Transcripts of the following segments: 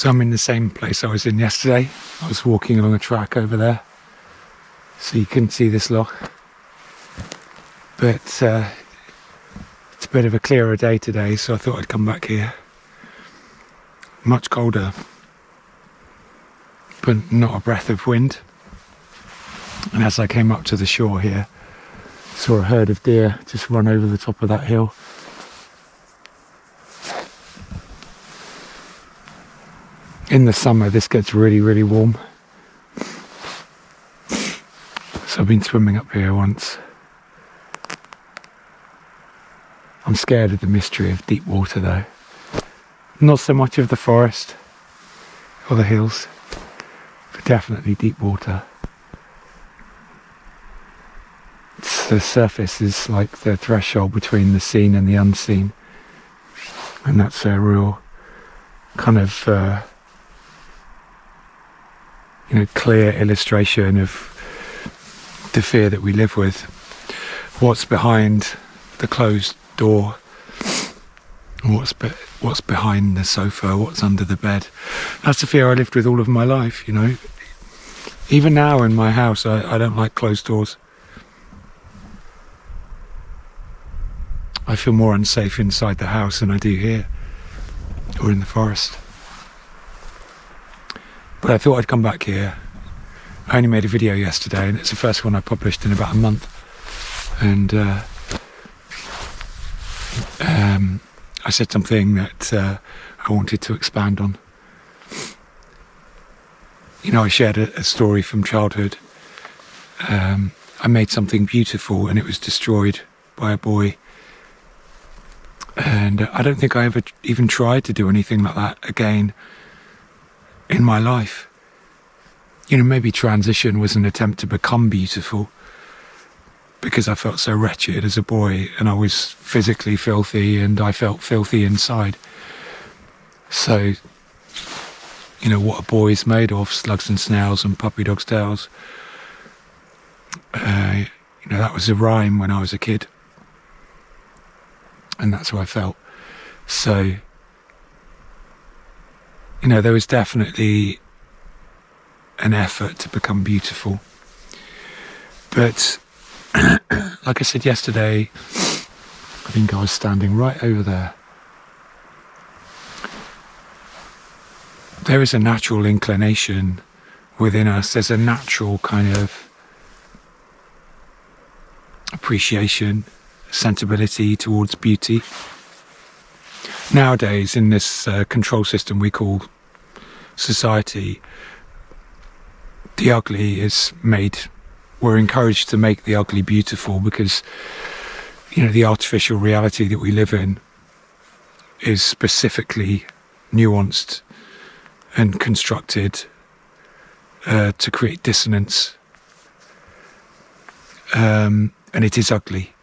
So I'm in the same place I was in yesterday. I was walking along a track over there, so you couldn't see this loch. But it's a bit of a clearer day today, so I thought I'd come back here. Much colder, but not a breath of wind. And as I came up to the shore here, saw a herd of deer just run over the top of that hill. In the summer, this gets really, really warm. So I've been swimming up here once. I'm scared of the mystery of deep water though. Not so much of the forest or the hills, but definitely deep water. The surface is like the threshold between the seen and the unseen. And that's a real kind of clear illustration of the fear that we live with. What's behind the closed door? What's behind the sofa? What's under the bed? That's the fear I lived with all of my life, you know. Even now in my house, I don't like closed doors. I feel more unsafe inside the house than I do here or in the forest. But I thought I'd come back here. I only made a video yesterday and it's the first one I published in about a month. And I said something that I wanted to expand on. You know, I shared a story from childhood. I made something beautiful and it was destroyed by a boy. And I don't think I ever even tried to do anything like that again in my life. You know, maybe transition was an attempt to become beautiful because I felt so wretched as a boy and I was physically filthy and I felt filthy inside. So, you know, what a boy's made of, slugs and snails and puppy dog's tails. That was a rhyme when I was a kid. And that's how I felt. So, you know, there was definitely an effort to become beautiful. But, like I said yesterday, I think I was standing right over there. There is a natural inclination within us. There's a natural kind of appreciation, sensibility towards beauty. Nowadays, in this control system we call society, the ugly is made, we're encouraged to make the ugly beautiful because, you know, the artificial reality that we live in is specifically nuanced and constructed to create dissonance. And it is ugly.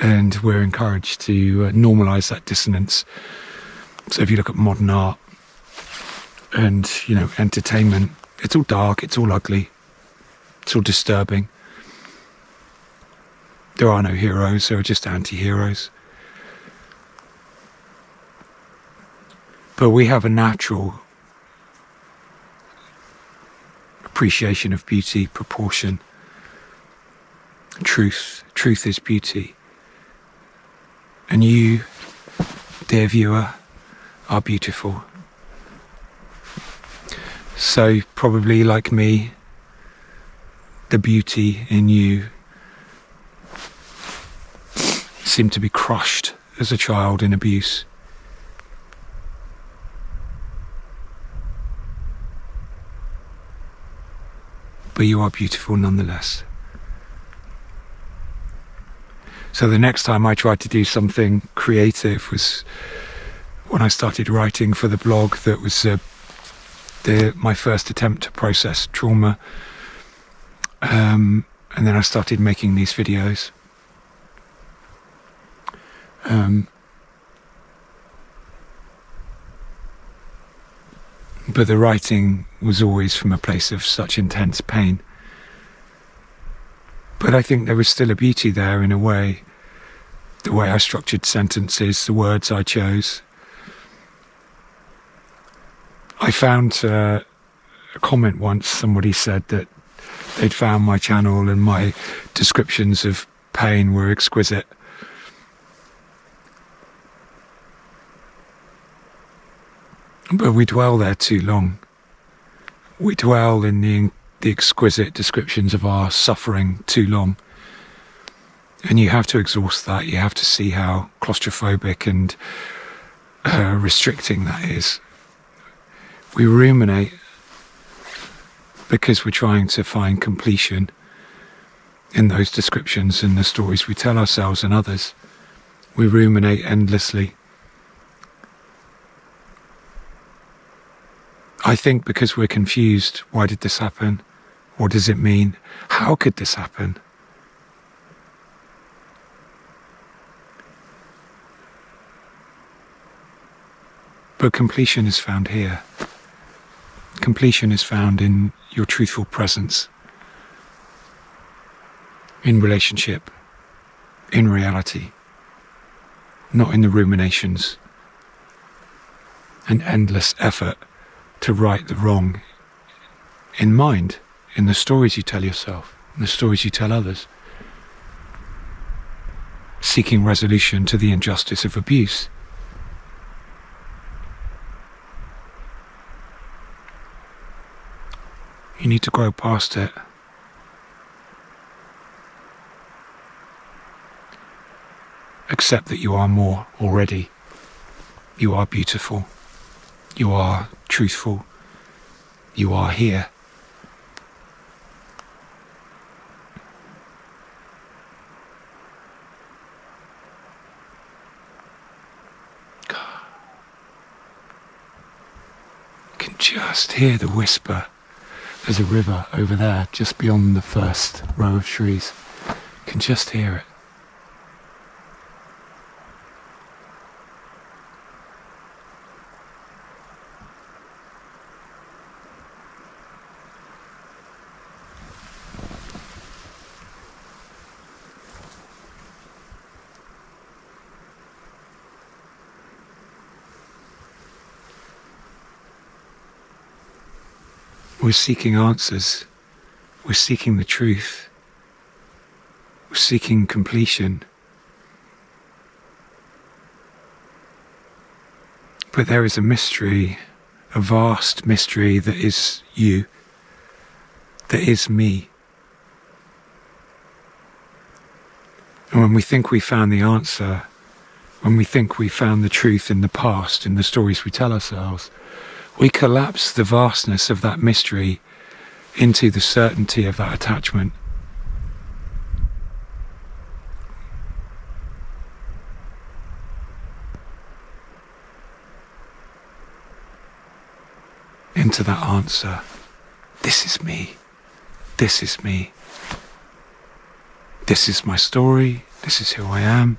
And we're encouraged to normalise that dissonance. So if you look at modern art and, you know, entertainment, it's all dark, it's all ugly, it's all disturbing. There are no heroes, there are just anti-heroes. But we have a natural appreciation of beauty, proportion, truth. Truth is beauty. And you, dear viewer, are beautiful. So probably like me, the beauty in you seemed to be crushed as a child in abuse. But you are beautiful nonetheless. So the next time I tried to do something creative was when I started writing for the blog that was my first attempt to process trauma. And then I started making these videos. But the writing was always from a place of such intense pain. But I think there was still a beauty there in a way. The way I structured sentences, the words I chose. I found a comment once, somebody said that they'd found my channel and my descriptions of pain were exquisite. But we dwell there too long. We dwell in the exquisite descriptions of our suffering too long. And you have to exhaust that. You have to see how claustrophobic and restricting that is. We ruminate because we're trying to find completion in those descriptions and the stories we tell ourselves and others. We ruminate endlessly. I think because we're confused. Why did this happen? What does it mean? How could this happen? But completion is found here. Completion is found in your truthful presence, in relationship, in reality, not in the ruminations and endless effort to right the wrong in mind, in the stories you tell yourself, in the stories you tell others, seeking resolution to the injustice of abuse. You need to grow past it. Accept that you are more already. You are beautiful. You are truthful. You are here. You can just hear the whisper. There's a river over there, just beyond the first row of trees. You can just hear it. We're seeking answers. We're seeking the truth. We're seeking completion. But there is a mystery, a vast mystery that is you, that is me. And when we think we found the answer, when we think we found the truth in the past, in the stories we tell ourselves, we collapse the vastness of that mystery into the certainty of that attachment. Into that answer. This is me. This is me. This is my story. This is who I am.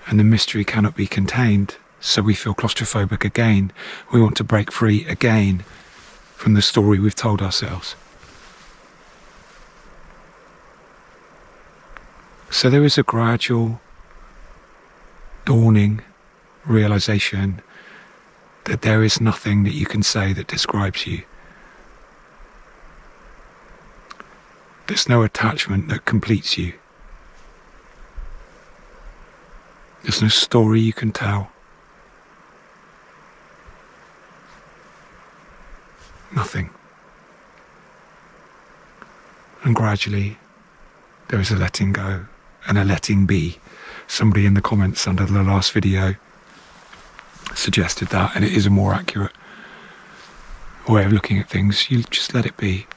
And the mystery cannot be contained. So we feel claustrophobic again. We want to break free again from the story we've told ourselves. So there is a gradual dawning realization that there is nothing that you can say that describes you. There's no attachment that completes you. There's no story you can tell. Nothing. And gradually there is a letting go and a letting be. Somebody in the comments under the last video suggested that, and it is a more accurate way of looking at things. You just let it be.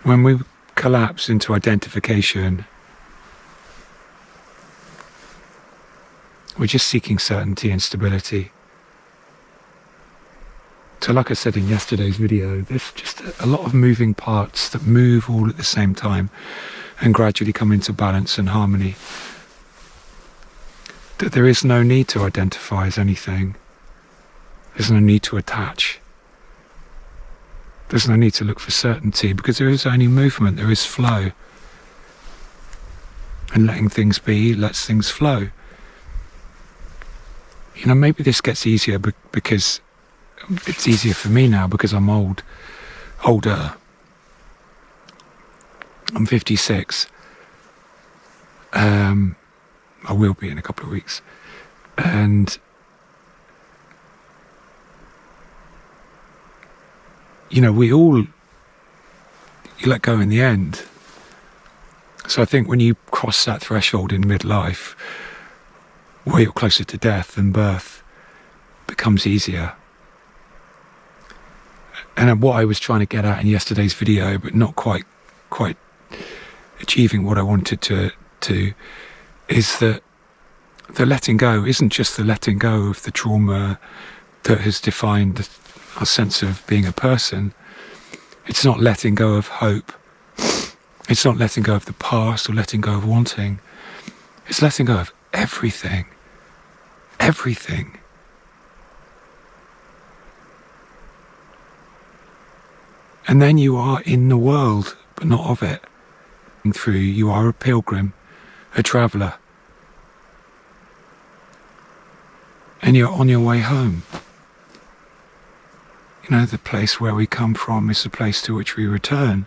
When we collapse into identification, we're just seeking certainty and stability. So like I said in yesterday's video, there's just a lot of moving parts that move all at the same time and gradually come into balance and harmony. that there is no need to identify as anything. There's no need to attach. There's no need to look for certainty, because there is only movement, there is flow. And letting things be lets things flow. You know, maybe this gets easier because it's easier for me now because I'm older. I'm 56. I will be in a couple of weeks. And you know, you let go in the end. So I think when you cross that threshold in midlife, where you're closer to death than birth, it becomes easier. And what I was trying to get at in yesterday's video, but not quite achieving what I wanted to, is that the letting go isn't just the letting go of the trauma that has defined our sense of being a person. It's not letting go of hope. It's not letting go of the past or letting go of wanting. It's letting go of everything. Everything. And then you are in the world, but not of it. Through, you are a pilgrim, a traveller. And you're on your way home. You know, the place where we come from is the place to which we return.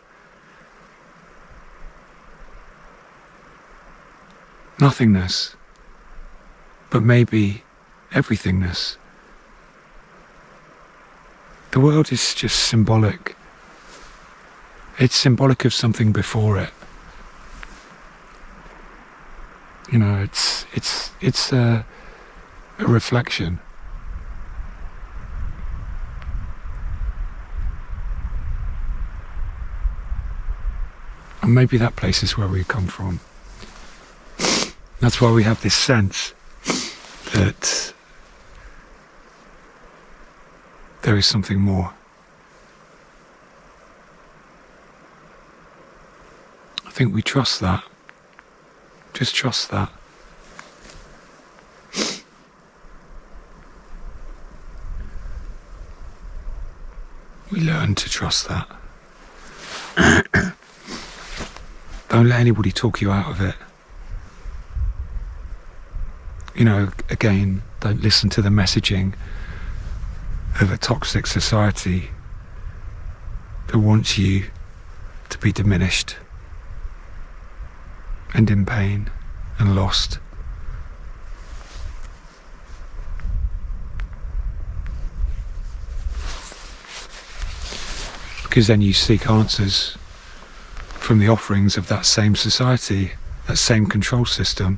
Nothingness, but maybe everythingness. The world is just symbolic. It's symbolic of something before it. You know, it's a reflection. And maybe that place is where we come from. That's why we have this sense that there is something more. I think we trust that. Just trust that. We learn to trust that. Don't let anybody talk you out of it. You know, again, don't listen to the messaging of a toxic society that wants you to be diminished and in pain and lost. Because then you seek answers from the offerings of that same society, that same control system.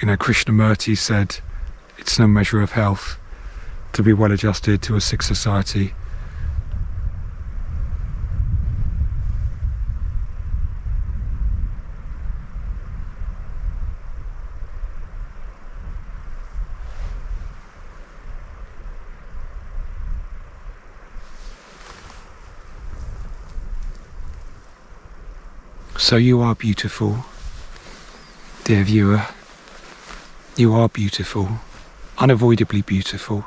You know, Krishnamurti said, it's no measure of health to be well adjusted to a sick society. So you are beautiful, dear viewer. You are beautiful, unavoidably beautiful.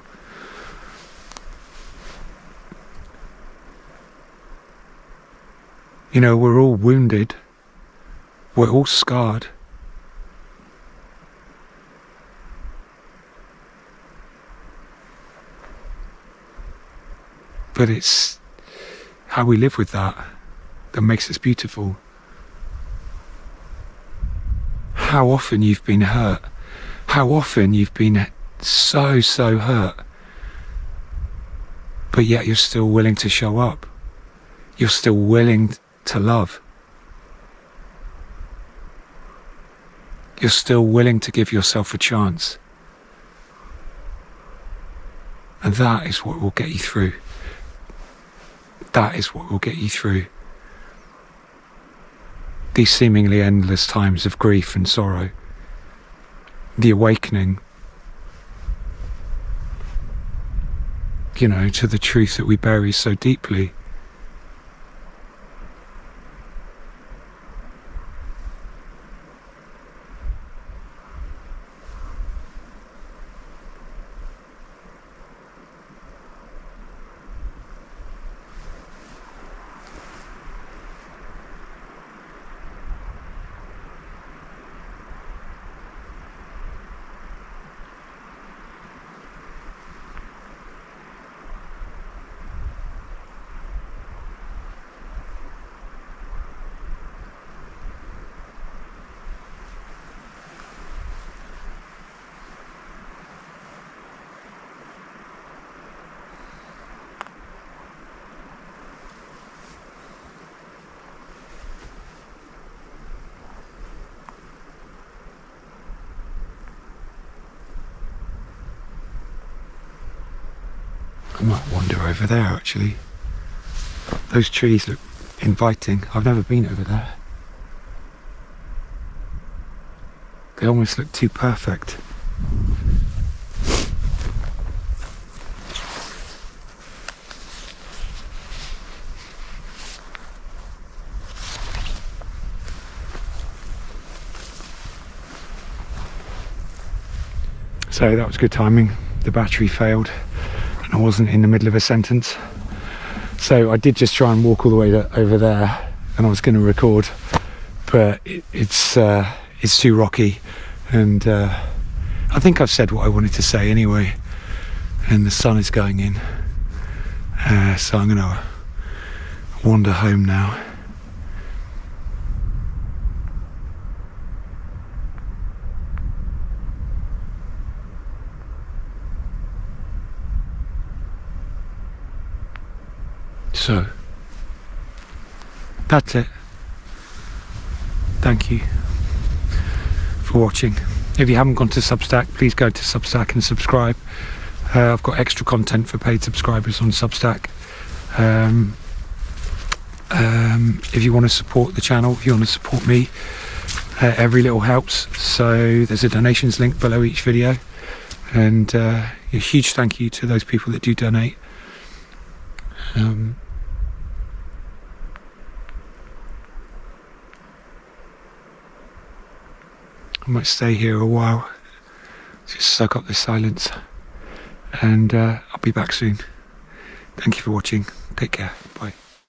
You know, we're all wounded, we're all scarred. But it's how we live with that makes us beautiful. How often you've been hurt. How often you've been so hurt, but yet you're still willing to show up. You're still willing to love. You're still willing to give yourself a chance. And that is what will get you through. That is what will get you through these seemingly endless times of grief and sorrow. The awakening, you know, to the truth that we bury so deeply. might wander over there actually. Those trees look inviting. I've never been over there. They almost look too perfect. So that was good timing. The battery failed and I wasn't in the middle of a sentence. So I did just try and walk all the way over there, and I was going to record, but it's too rocky, and I think I've said what I wanted to say anyway, and the sun is going in, so I'm going to wander home now. So, that's it. Thank you for watching. If you haven't gone to Substack, please go to Substack and subscribe. I've got extra content for paid subscribers on Substack. If you want to support the channel, if you want to support me, every little helps. So there's a donations link below each video, and a huge thank you to those people that do donate. I might stay here a while, just soak up the silence, and I'll be back soon. Thank you for watching. Take care. Bye.